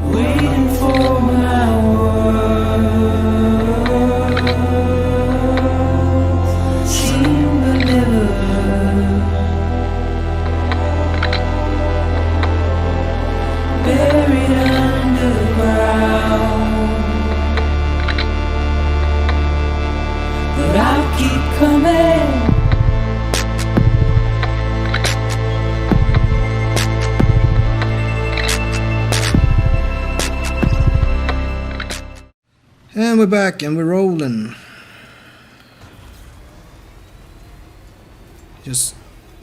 waiting for my words seem but never buried underground. But I'll keep coming. And we're back and we're rolling. Just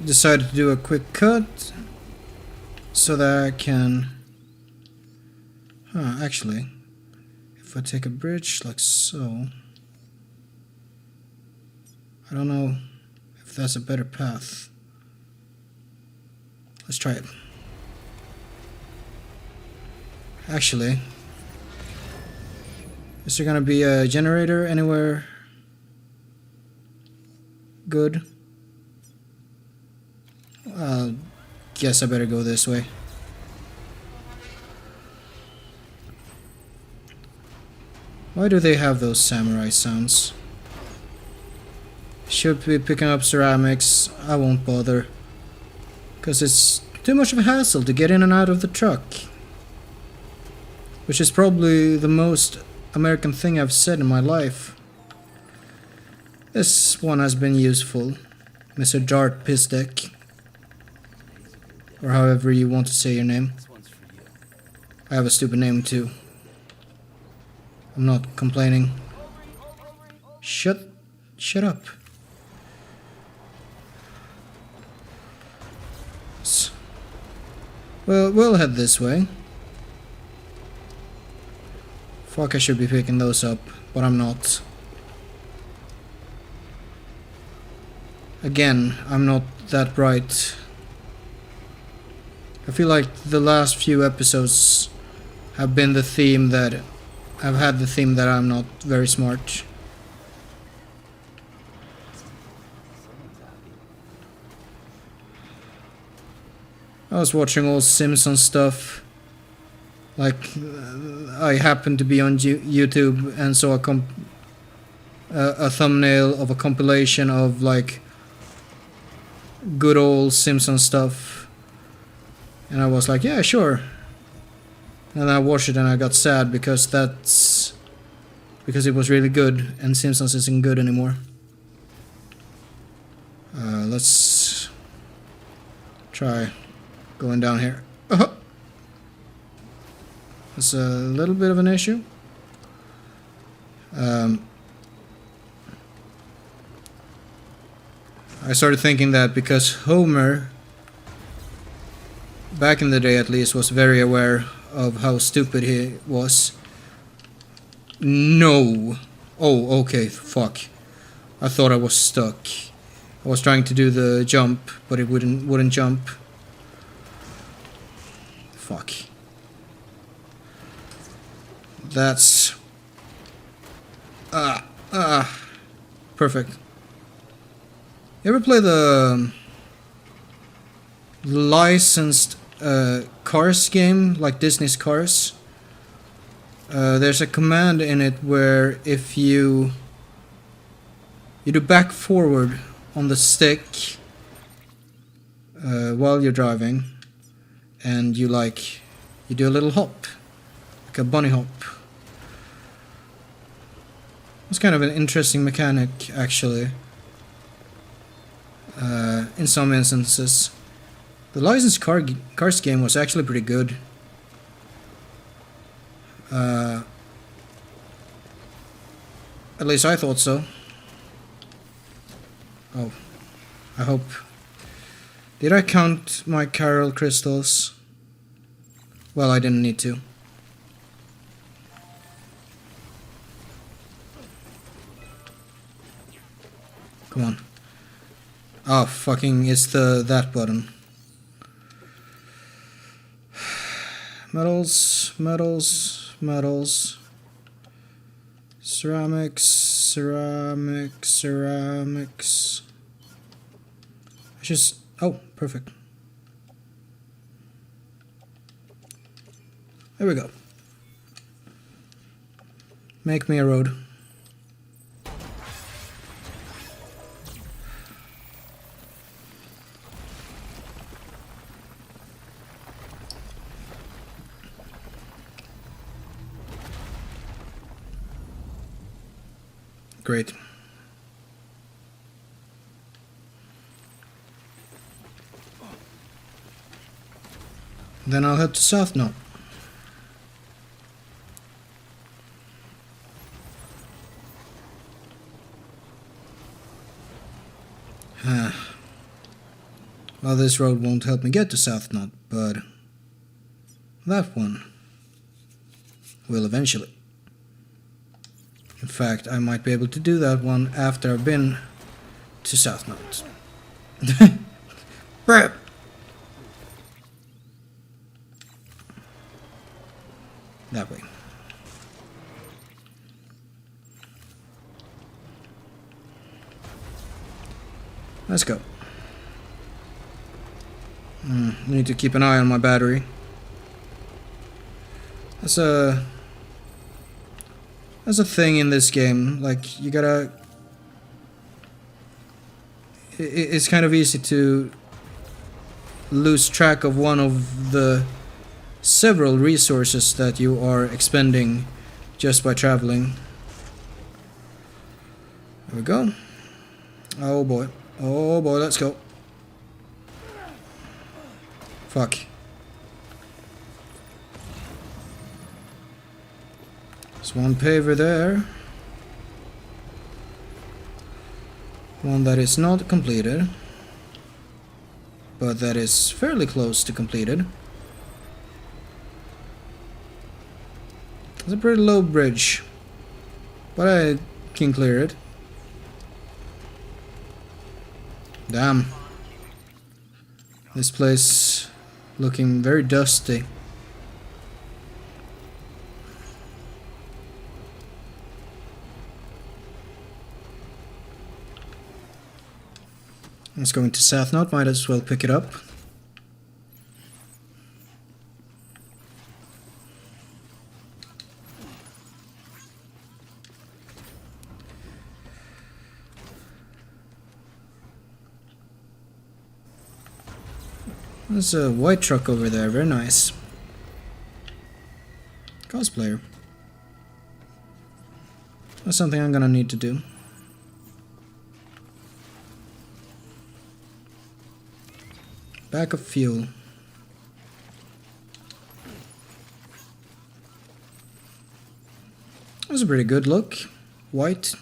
decided to do a quick cut so that I can... actually, if I take a bridge like so... I don't know if that's a better path. Let's try it. Actually... is there gonna be a generator anywhere good? Guess I better go this way. Why do they have those samurai sounds? Should be picking up ceramics. I won't bother. 'Cause it's too much of a hassle to get in and out of the truck. Which is probably the most American thing I've said in my life. This one has been useful, Mr. Dart Pisdeck, or however you want to say your name. I have a stupid name too. I'm not complaining. Shut up. Well, we'll head this way. Fuck, I should be picking those up, but I'm not. Again, I'm not that bright. I feel like the last few episodes have been the theme that... I've had the theme that I'm not very smart. I was watching all Simpsons stuff. Like, I happened to be on YouTube and saw a thumbnail of a compilation of, like, good old Simpsons stuff. And I was like, yeah, sure. And I watched it and I got sad because it was really good and Simpsons isn't good anymore. Let's try going down here. It's a little bit of an issue. I started thinking that because Homer, back in the day at least, was very aware of how stupid he was. No. Oh, okay, fuck. I thought I was stuck. I was trying to do the jump, but it wouldn't jump. Fuck. That's... perfect. You ever play the licensed Cars game, like Disney's Cars? There's a command in it where if you do back forward on the stick while you're driving, and you do a little hop, like a bunny hop. It's kind of an interesting mechanic, actually. In some instances. The licensed Cars game was actually pretty good. At least I thought so. Oh, I hope. Did I count my Carol crystals? Well, I didn't need to. Come on. Oh, fucking, it's that button. Metals. Ceramics. Oh, perfect. There we go. Make me a road. Great. Then I'll head to south now. Well, this road won't help me get to South Knot, but that one will eventually. In fact, I might be able to do that one after I've been to South Knot. Bruh. That way. Let's go. Need to keep an eye on my battery. That's a thing in this game. Like, you gotta... It's kind of easy to lose track of one of the several resources that you are expending just by traveling. There we go. Oh boy. Oh boy, let's go. Fuck. There's one paver there. One that is not completed, but that is fairly close to completed. It's a pretty low bridge, but I can clear it. Damn. This place looking very dusty. It's going to South Knot, might as well pick it up. There's a white truck over there, very nice. Cosplayer. That's something I'm gonna need to do. Back of fuel. That's a pretty good look. White.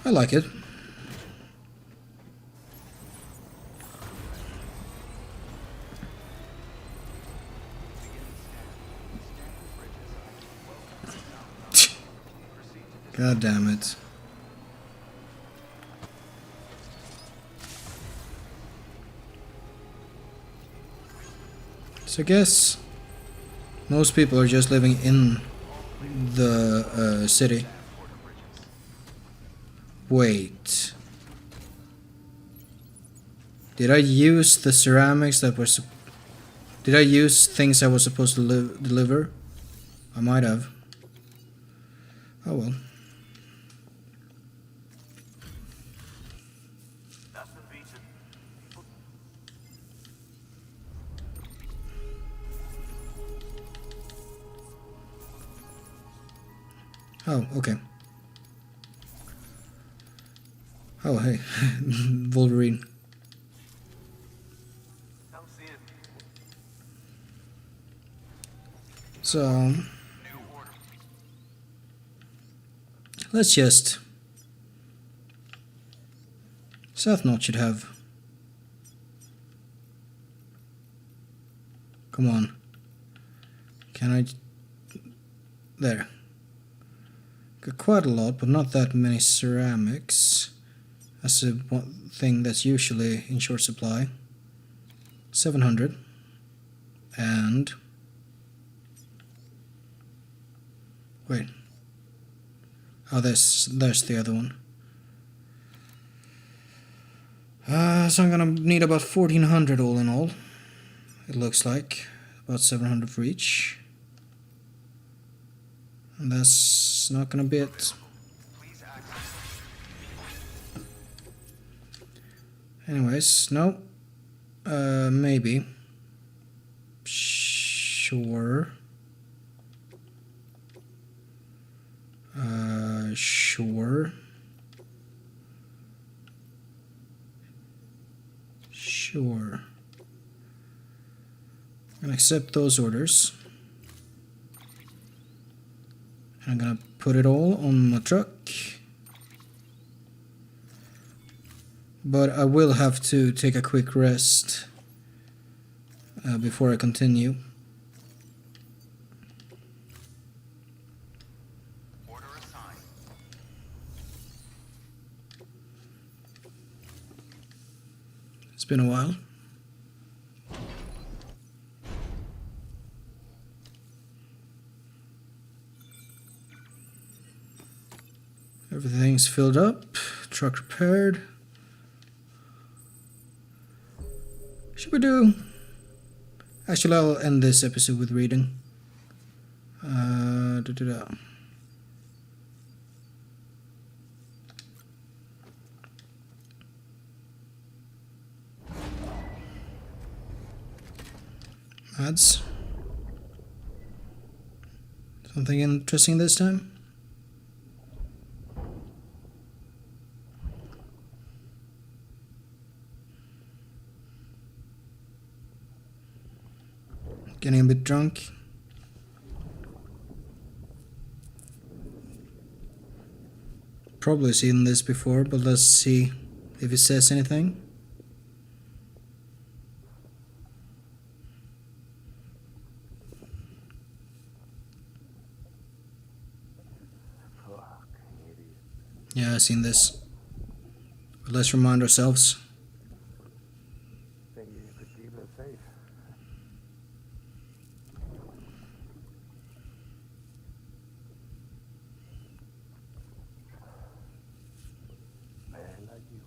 I like it. God damn it. So I guess most people are just living in the city. Wait. Did I use the ceramics that were... Did I use things I was supposed to deliver? I might have. Oh well. Oh, okay. Oh, hey. Wolverine. So... let's just... South Knot should have... Come on. Can I... There. Got quite a lot, but not that many ceramics. That's a thing that's usually in short supply. 700. And... Wait. Oh, there's the other one. So I'm gonna need about 1400 all in all. It looks like. About 700 for each. And that's not gonna be it. Anyways, no. Maybe. Sure. Sure. Sure. I'm gonna accept those orders. I'm gonna put it all on my truck. But I will have to take a quick rest before I continue. Order assigned. It's been a while. Everything's filled up, truck repaired. Should we do? Actually, I'll end this episode with reading. Ads. Something interesting this time? Getting a bit drunk. Probably seen this before, but let's see if it says anything. Fuck, idiot. Yeah, I've seen this. But let's remind ourselves. Think you could keep it safe. Man like you.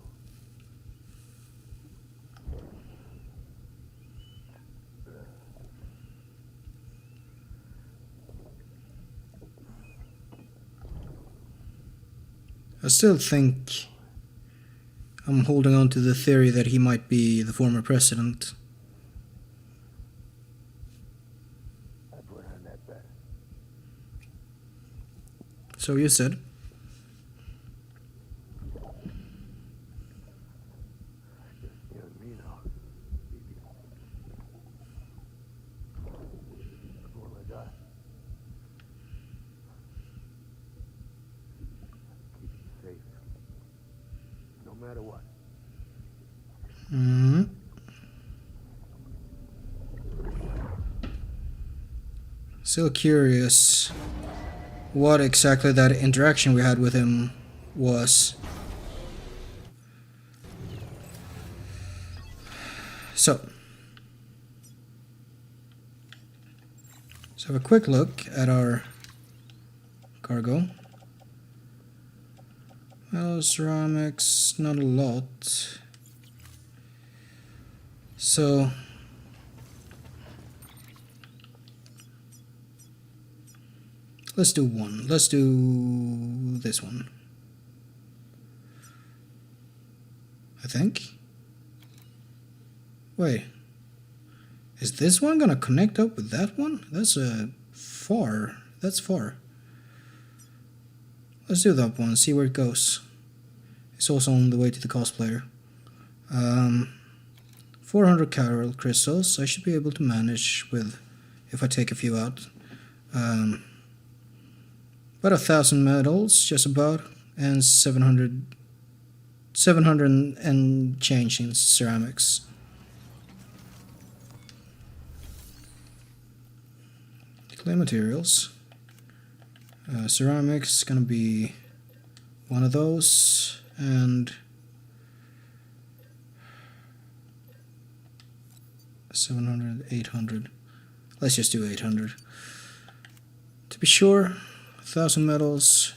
I still think I'm holding on to the theory that he might be the former president. I put on that bet. So you said. Just you and me now. That's all I got. Keep it safe. No matter what. Hmm. Still curious what exactly that interaction we had with him was. So, let's have a quick look at our cargo. Well, ceramics, not a lot. So, let's do one. Let's do this one. I think. Wait. Is this one gonna connect up with that one? That's far. That's far. Let's do that one, see where it goes. It's also on the way to the cosplayer. 400 Carol crystals I should be able to manage with if I take a few out. About 1,000 medals, just about, and 700 and change in ceramics. Clay materials. Ceramics gonna be one of those, and 700, 800. Let's just do 800. To be sure, 1,000 metals.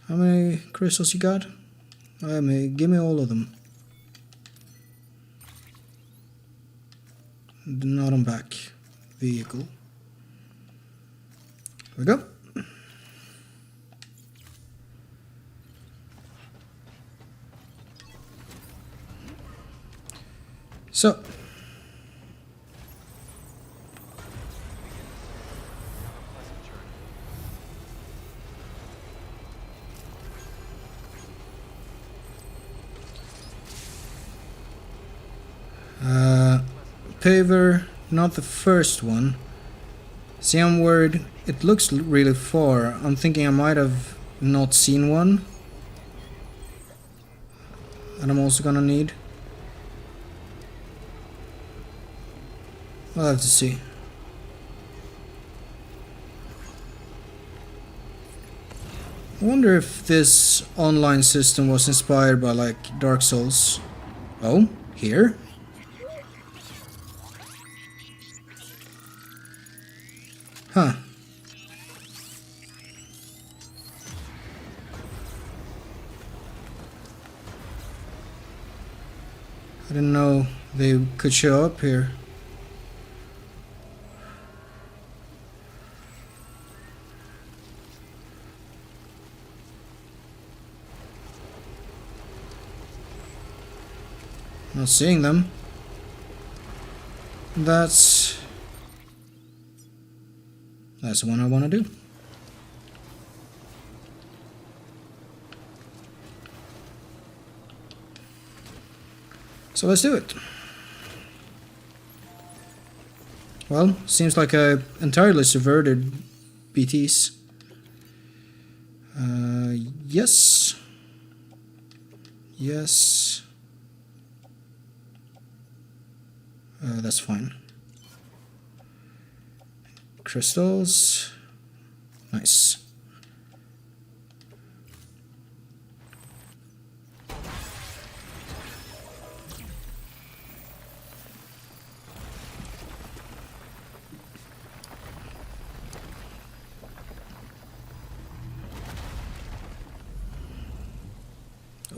How many crystals you got? Give me all of them. Not on back. Vehicle. Here we go. So, paver, not the first one. See, I'm worried. It looks really far. I'm thinking I might have not seen one. And I'm also gonna need. I'll have to see. I wonder if this online system was inspired by like Dark Souls. Oh, here? Huh. I didn't know they could show up here. Not seeing them. That's the one I want to do. So let's do it. Well, seems like I entirely subverted BTs. Yes. Yes. That's fine. Crystals. Nice.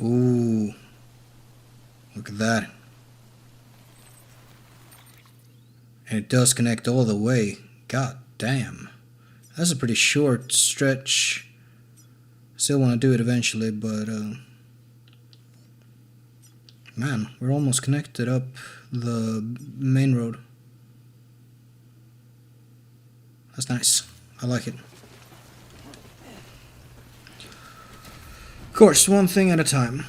Ooh. Look at that. And it does connect all the way. God damn. That's a pretty short stretch. Still want to do it eventually, but man, we're almost connected up the main road. That's nice. I like it. Of course, one thing at a time.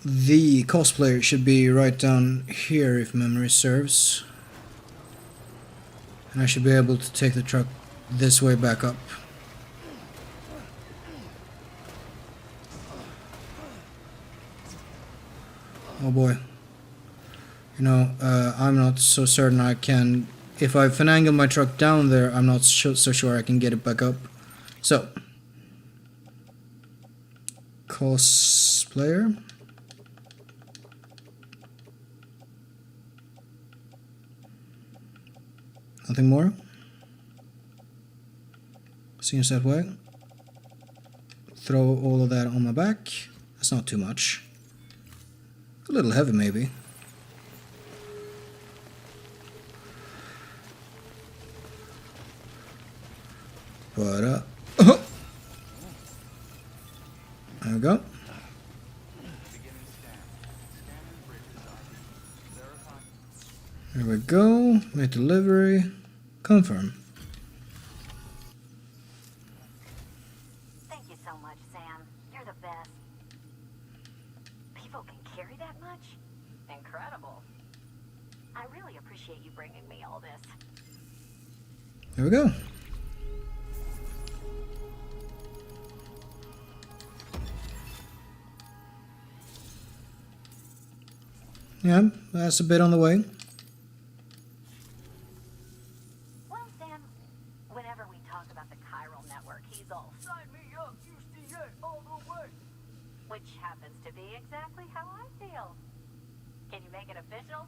The cosplayer should be right down here if memory serves. And I should be able to take the truck this way back up. Oh boy. You know, I'm not so certain I can... If I finagle my truck down there, I'm not so sure I can get it back up. So. Cosplayer. Nothing more? Seems that way. Throw all of that on my back. That's not too much. A little heavy maybe. But there we go. There we go. Make delivery. Confirm. Thank you so much, Sam. You're the best. People can carry that much? Incredible. I really appreciate you bringing me all this. There we go. Yeah, that's a bit on the way. Well, Sam, whenever we talk about the chiral network, he's all, sign me up, UCA, all the way. Which happens to be exactly how I feel. Can you make it official?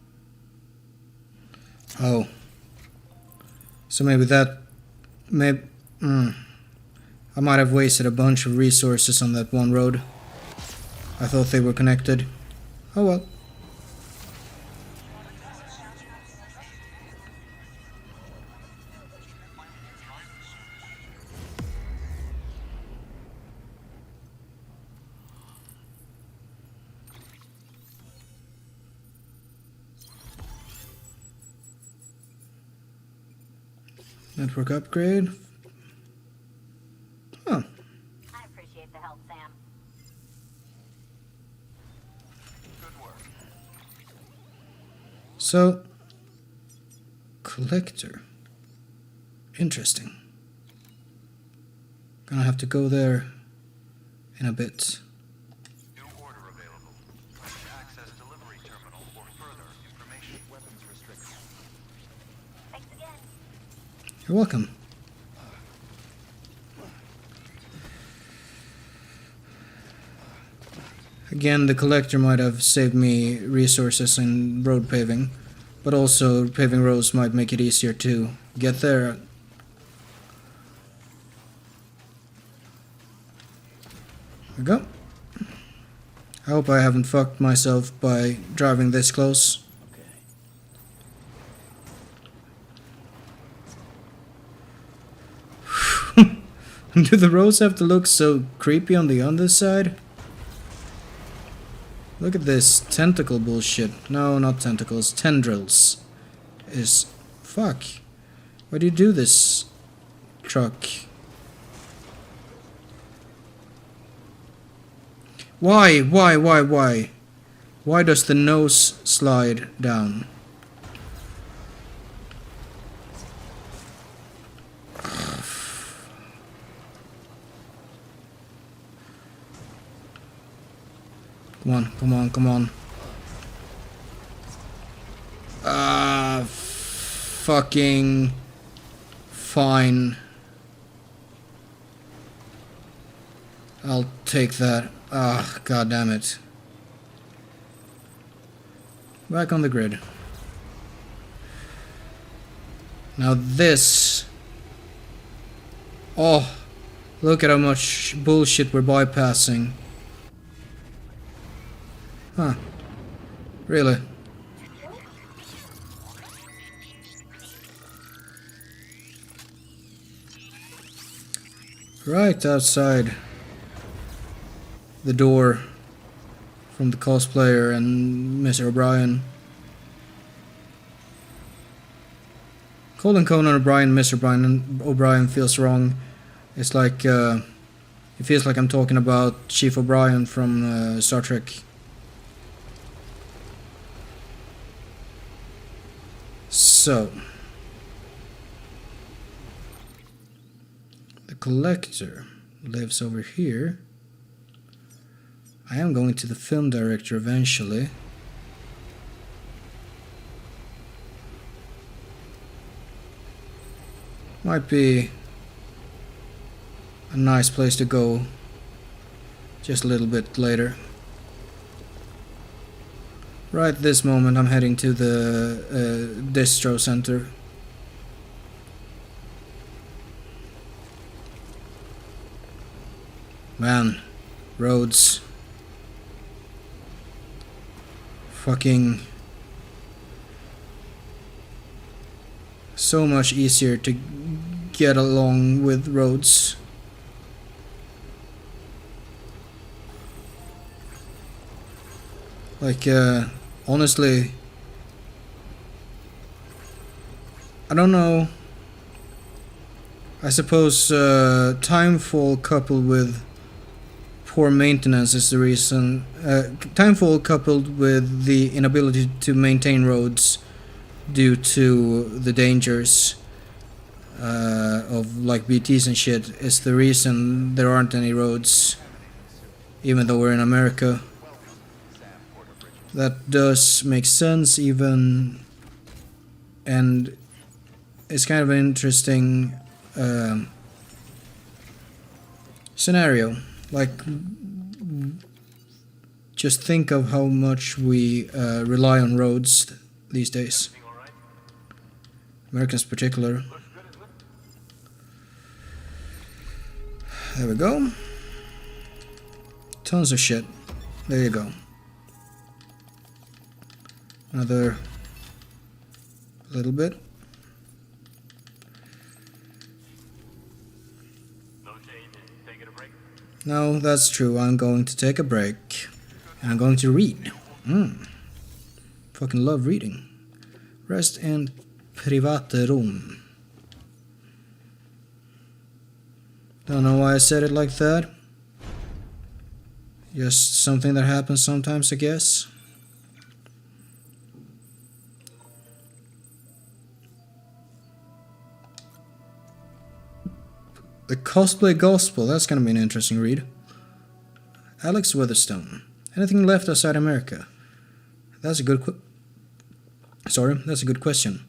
Oh. So maybe that... I might have wasted a bunch of resources on that one road. I thought they were connected. Oh well. Network upgrade. Oh, I appreciate the help, Sam. Good work. so collector. Interesting. Gonna have to go there in a bit. New order available. Access delivery terminal for further information. Weapons restricted. Thanks again. You're welcome. Again, the collector might have saved me resources in road paving, but also paving roads might make it easier to get there. There we go. I hope I haven't fucked myself by driving this close. Do the roads have to look so creepy on the underside? Look at this tentacle bullshit. No, not tentacles. Tendrils. Fuck. Why do you do this, truck? Why? Why does the nose slide down? Come on. Fucking fine. I'll take that. God damn it. Back on the grid. Now this. Oh, look at how much bullshit we're bypassing. Huh. Really? Right outside the door from the cosplayer and Mr. O'Brien. Calling Conan O'Brien Mr. O'Brien feels wrong. It's like, it feels like I'm talking about Chief O'Brien from Star Trek. So, the collector lives over here. I am going to the film director eventually. Might be a nice place to go just a little bit later. Right this moment I'm heading to the distro center. Man, roads. Fucking so much easier to get along with roads. Like, honestly, I don't know. I suppose timefall coupled with poor maintenance is the reason. Timefall coupled with the inability to maintain roads due to the dangers of like BTs and shit is the reason there aren't any roads, even though we're in America. That does make sense, even, and it's kind of an interesting scenario. Like, just think of how much we rely on roads these days. Americans in particular. There we go. Tons of shit. There you go. Another little bit. No, that's true. I'm going to take a break. And I'm going to read. Fucking love reading. Rest and private room. Don't know why I said it like that. Just something that happens sometimes, I guess. The Cosplay Gospel, that's gonna be an interesting read. Alex Weatherstone. Anything left outside America? That's a good that's a good question.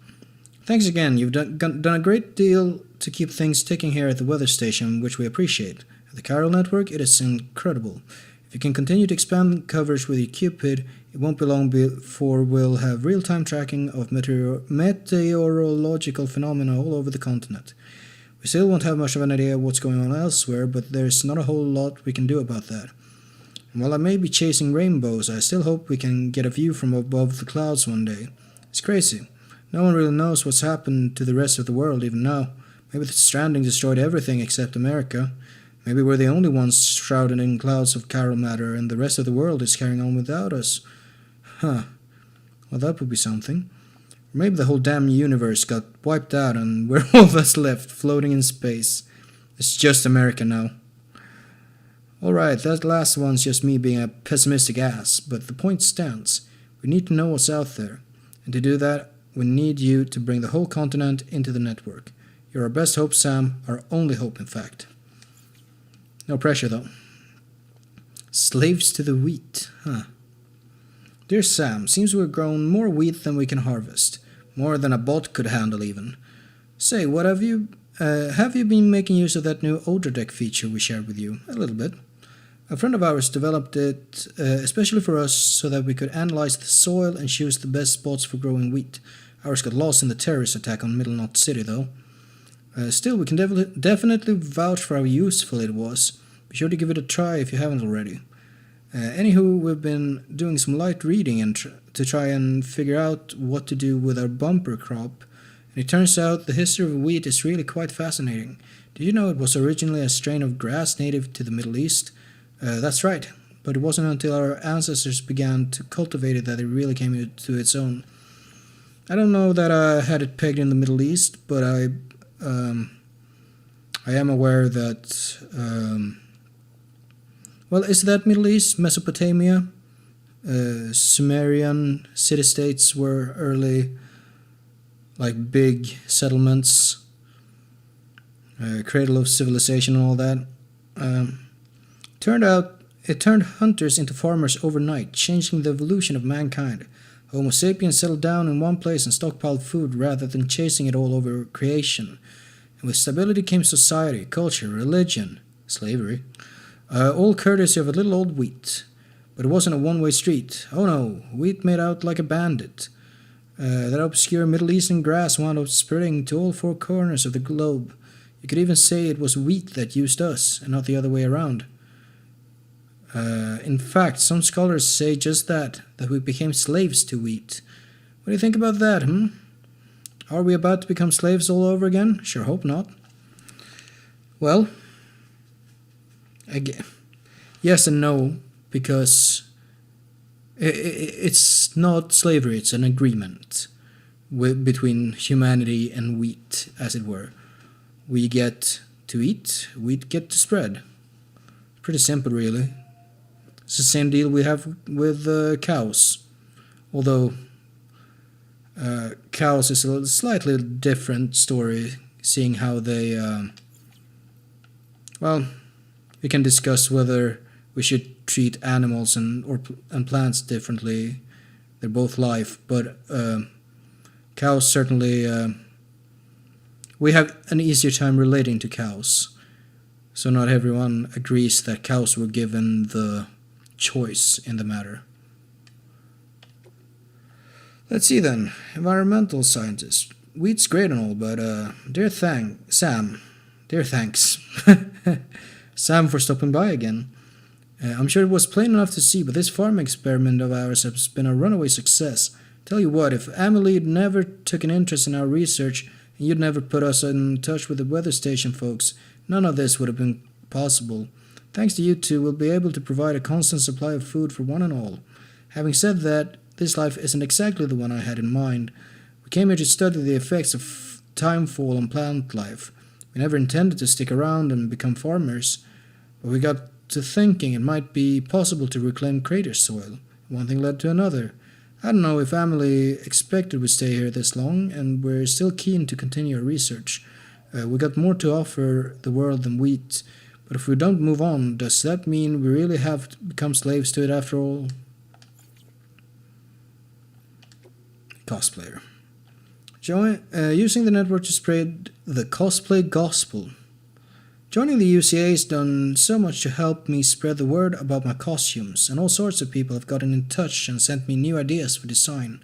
Thanks again, you've done a great deal to keep things ticking here at the weather station, which we appreciate. At the Chiral Network, it is incredible. If you can continue to expand coverage with your Cupid, it won't be long before we'll have real-time tracking of meteorological phenomena all over the continent. We still won't have much of an idea of what's going on elsewhere, but there's not a whole lot we can do about that. And while I may be chasing rainbows, I still hope we can get a view from above the clouds one day. It's crazy. No one really knows what's happened to the rest of the world even now. Maybe the stranding destroyed everything except America. Maybe we're the only ones shrouded in clouds of chiral matter and the rest of the world is carrying on without us. Huh. Well, that would be something. Maybe the whole damn universe got wiped out and we're all that's left floating in space. It's just America now. Alright, that last one's just me being a pessimistic ass, but the point stands. We need to know what's out there. And to do that, we need you to bring the whole continent into the network. You're our best hope, Sam. Our only hope, in fact. No pressure, though. Slaves to the wheat. Huh. Dear Sam, seems we've grown more wheat than we can harvest. More than a bot could handle, even. Say, what have you been making use of that new odor deck feature we shared with you? A little bit. A friend of ours developed it especially for us so that we could analyze the soil and choose the best spots for growing wheat. Ours got lost in the terrorist attack on Middle Knot City, though. Still, we can definitely vouch for how useful it was. Be sure to give it a try if you haven't already. Anywho, we've been doing some light reading and to try and figure out what to do with our bumper crop. And it turns out the history of wheat is really quite fascinating. Did you know it was originally a strain of grass native to the Middle East? That's right, but it wasn't until our ancestors began to cultivate it that it really came to its own. I don't know that I had it pegged in the Middle East, but I am aware that, well, is that Middle East, Mesopotamia? Sumerian city-states were early, like, big settlements, cradle of civilization and all that. It turned hunters into farmers overnight, changing the evolution of mankind. Homo sapiens settled down in one place and stockpiled food rather than chasing it all over creation. And with stability came society, culture, religion, slavery, all courtesy of a little old wheat. But it wasn't a one-way street. Oh no, wheat made out like a bandit. That obscure Middle Eastern grass wound up spreading to all four corners of the globe. You could even say it was wheat that used us, and not the other way around. In fact, some scholars say just that we became slaves to wheat. What do you think about that, Are we about to become slaves all over again? Sure hope not. Well, yes and no, because it's not slavery, it's an agreement between humanity and wheat, as it were. We get to eat, wheat get to spread. Pretty simple, really. It's the same deal we have with cows. Although cows is a slightly different story, seeing how they... well, we can discuss whether we should treat animals and plants differently. They're both life, but cows certainly... we have an easier time relating to cows. So not everyone agrees that cows were given the choice in the matter. Let's see then. Environmental scientist. Wheat's great and all, but Sam, thanks. Sam for stopping by again. I'm sure it was plain enough to see, but this farm experiment of ours has been a runaway success. Tell you what, if Amelie never took an interest in our research and you'd never put us in touch with the weather station folks, none of this would have been possible. Thanks to you two, we'll be able to provide a constant supply of food for one and all. Having said that, this life isn't exactly the one I had in mind. We came here to study the effects of timefall on plant life. We We never intended to stick around and become farmers, but we got to thinking it might be possible to reclaim crater soil. One thing led to another. I don't know if family expected we stay here this long, and we're still keen to continue our research. We got more to offer the world than wheat, but if we don't move on, does that mean we really have to become slaves to it after all? Cosplayer. Using the network to spread the cosplay gospel. Joining the UCA has done so much to help me spread the word about my costumes, and all sorts of people have gotten in touch and sent me new ideas for design.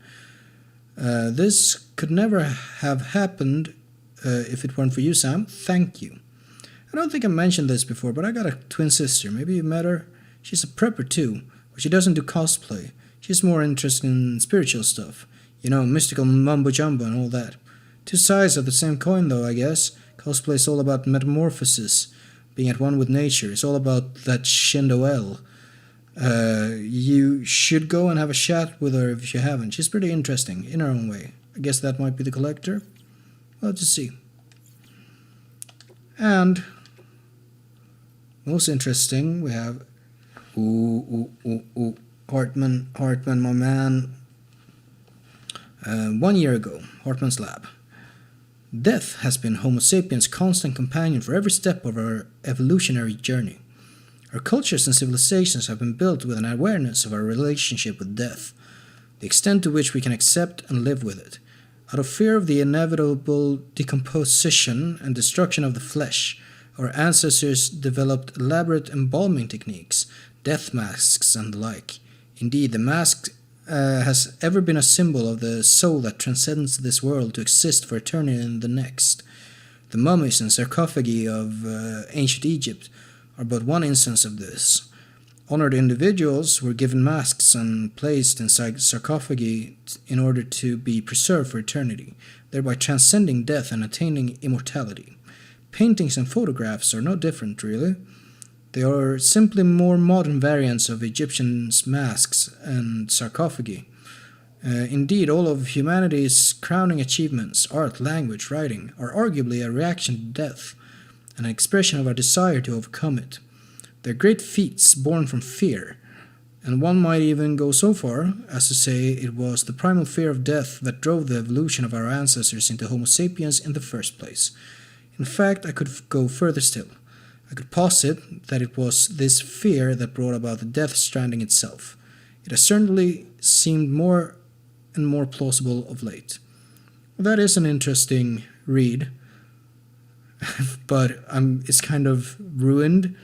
This could never have happened if it weren't for you, Sam. Thank you. I don't think I mentioned this before, but I got a twin sister. Maybe you met her? She's a prepper too, but she doesn't do cosplay. She's more interested in spiritual stuff. You know, mystical mumbo-jumbo and all that. Two sides of the same coin, though, I guess. Cosplay is all about metamorphosis, being at one with nature. It's all about that Shindo L. You should go and have a chat with her if you haven't. She's pretty interesting, in her own way. I guess that might be the collector. We'll have to see. And most interesting, we have Hartman, my man. 1 year ago, Hartman's lab. Death has been Homo sapiens' constant companion for every step of our evolutionary journey. Our cultures and civilizations have been built with an awareness of our relationship with death, the extent to which we can accept and live with it. Out of fear of the inevitable decomposition and destruction of the flesh, our ancestors developed elaborate embalming techniques, death masks and the like. Indeed, the mask has ever been a symbol of the soul that transcends this world to exist for eternity in the next. The mummies and sarcophagi of ancient Egypt are but one instance of this. Honored individuals were given masks and placed inside sarcophagi in order to be preserved for eternity, thereby transcending death and attaining immortality. Paintings and photographs are no different, really. They are simply more modern variants of Egyptians' masks and sarcophagi. Indeed, all of humanity's crowning achievements, art, language, writing, are arguably a reaction to death, an expression of our desire to overcome it. They're great feats born from fear, and one might even go so far as to say it was the primal fear of death that drove the evolution of our ancestors into Homo sapiens in the first place. In fact, I could go further still. I could posit that it was this fear that brought about the Death Stranding itself. It has certainly seemed more and more plausible of late. Well, that is an interesting read, but it's kind of ruined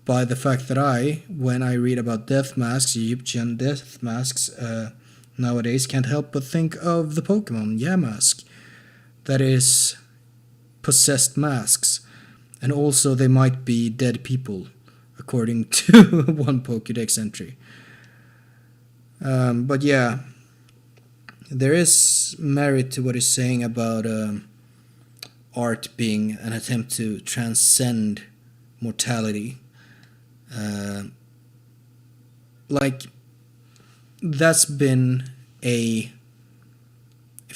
by the fact that when I read about death masks, Egyptian death masks, nowadays can't help but think of the Pokemon Yamask. That is possessed masks. And also they might be dead people, according to one Pokédex entry. But yeah, there is merit to what he's saying about art being an attempt to transcend mortality. That's been if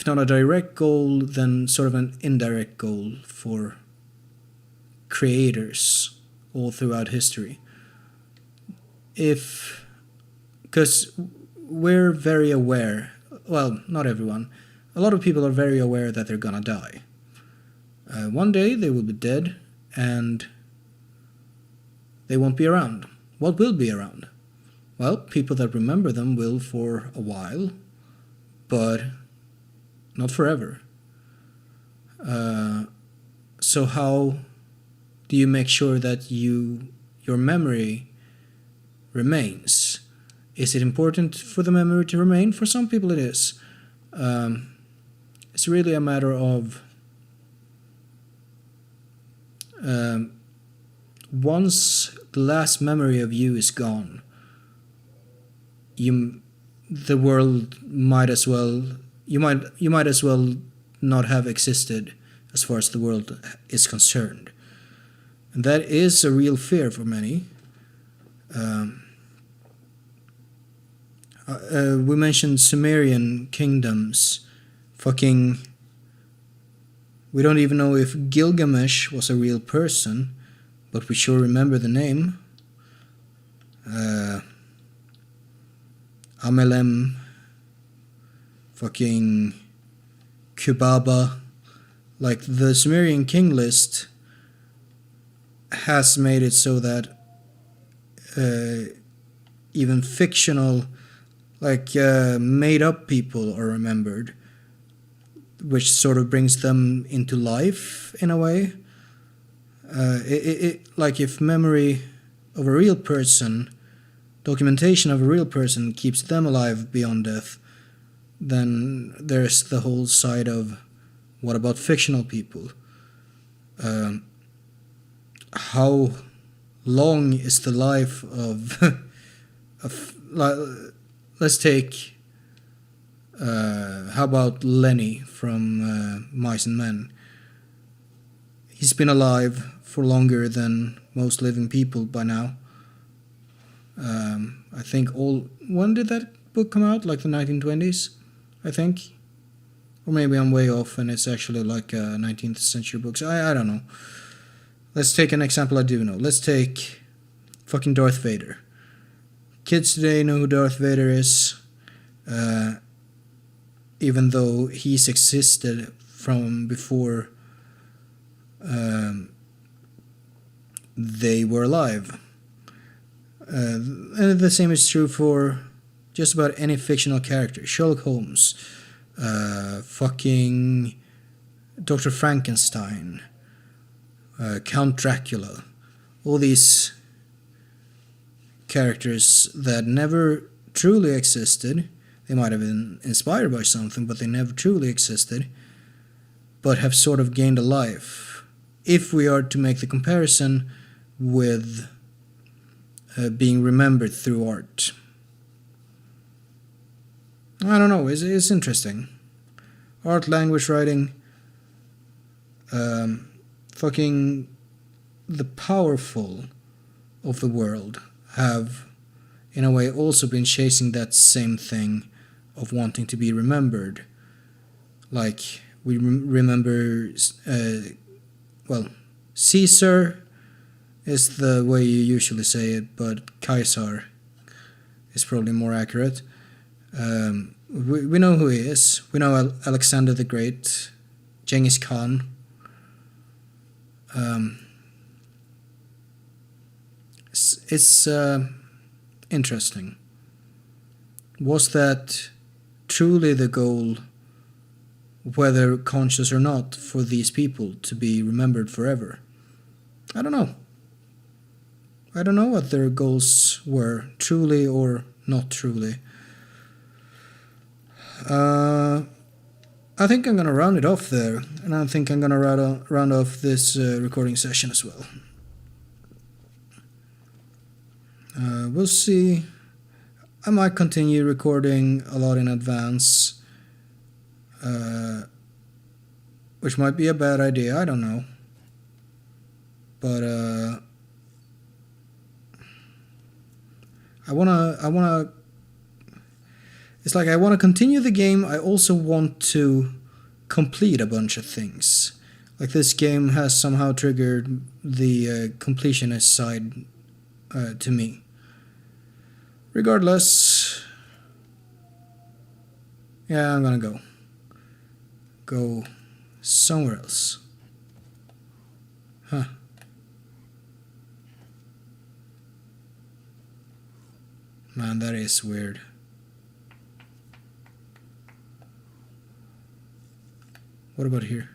not a direct goal, then sort of an indirect goal for creators all throughout history. Because we're very aware, well, not everyone, a lot of people are very aware that they're gonna die. One day they will be dead and they won't be around. What will be around? Well, people that remember them will for a while, but not forever. So how do you make sure that your memory remains? Is it important for the memory to remain? For some people it is. It's really a matter of once the last memory of you is gone, the world might as well you might as well not have existed as far as the world is concerned. And that is a real fear for many. We mentioned Sumerian kingdoms fucking We don't even know if Gilgamesh was a real person, but we sure remember the name. Amelem, fucking Kubaba. Like, the Sumerian king list has made it so that even fictional, like made up people are remembered, which sort of brings them into life in a way. Like, if memory of a real person, documentation of a real person keeps them alive beyond death, then there's the whole side of what about fictional people? How long is the life of let's take how about Lenny from Mice and Men? He's been alive for longer than most living people by now. I think when did that book come out? Like the 1920s, I think. Or maybe I'm way off and it's actually like a 19th century book. So I don't know. Let's take an example I do know. Let's take fucking Darth Vader. Kids today know who Darth Vader is, even though he's existed from before they were alive. And the same is true for just about any fictional character. Sherlock Holmes, fucking Dr. Frankenstein, Count Dracula, all these characters that never truly existed. They might have been inspired by something, but they never truly existed, but have sort of gained a life. If we are to make the comparison with being remembered through art. I don't know, it's interesting. Art, language, writing, fucking the powerful of the world have, in a way, also been chasing that same thing of wanting to be remembered. Like, we remember, Caesar is the way you usually say it, but Caesar is probably more accurate. We know who he is. We know Alexander the Great, Genghis Khan. It's interesting. Was that truly the goal, whether conscious or not, for these people to be remembered forever? I don't know. I don't know what their goals were, truly or not truly. I think I'm going to round it off there, and I think I'm going to round off this recording session as well. We'll see. I might continue recording a lot in advance, which might be a bad idea, I don't know. But I wanna it's like I wanna continue the game. I also want to complete a bunch of things. Like, this game has somehow triggered the completionist side to me. Regardless, yeah, I'm gonna go somewhere else. Huh. Man, that is weird. What about here?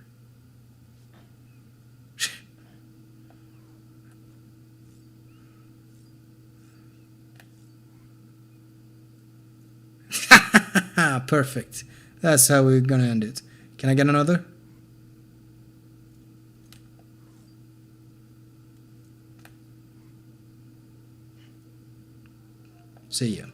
Perfect. That's how we're gonna end it. Can I get another? See ya.